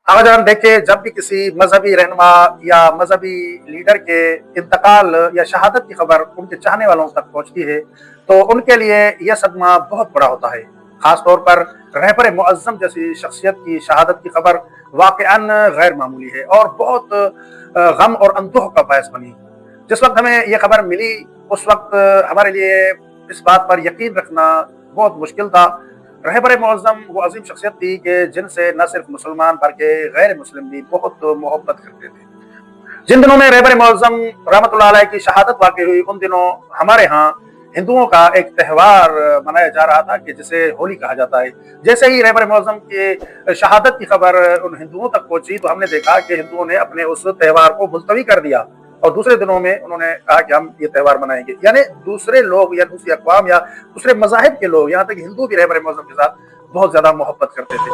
आवाजान देखिए, जब भी किसी मजहबी रहनुमा या मजहबी लीडर के इंतकाल या शहादत की खबर उनके चाहने वालों तक पहुंचती है, तो उनके लिए यह सदमा बहुत बड़ा होता है। खास तौर पर रहबर मुअज्जम जैसी शख्सियत की शहादत की खबर वाकयान गैर मामूली है और बहुत गम और अंदोह का बायस बनी। जिस वक्त हमें यह खबर मिली, उस वक्त हमारे लिए इस बात पर यकीन रखना बहुत मुश्किल था। रहबर मुअज़्ज़म वो अज़ीम शख्सियत थी कि जिनसे न सिर्फ मुसलमान बल्कि गैर मुस्लिम भी बहुत मोहब्बत करते थे। जिन दिनों में रहबर मुअज़्ज़म रहमतुल्लाह अलैह की शहादत वाक़ई हुई, उन दिनों हमारे यहाँ हिंदुओं का एक त्योहार मनाया जा रहा था कि जिसे होली कहा जाता है। जैसे ही रहबर मुअज़्ज़म की शहादत की खबर उन हिंदुओं तक पहुंची, तो हमने देखा कि हिंदुओं ने अपने उस त्योहार को मुलतवी कर दिया और दूसरे दिनों में उन्होंने कहा कि हम ये त्योहार मनाएंगे। यानी दूसरे लोग या दूसरी अक़वाम या दूसरे मज़ाहिब के लोग, यहाँ तक हिंदू भी रहबर मुअज़्ज़म के साथ बहुत ज़्यादा मोहब्बत करते थे।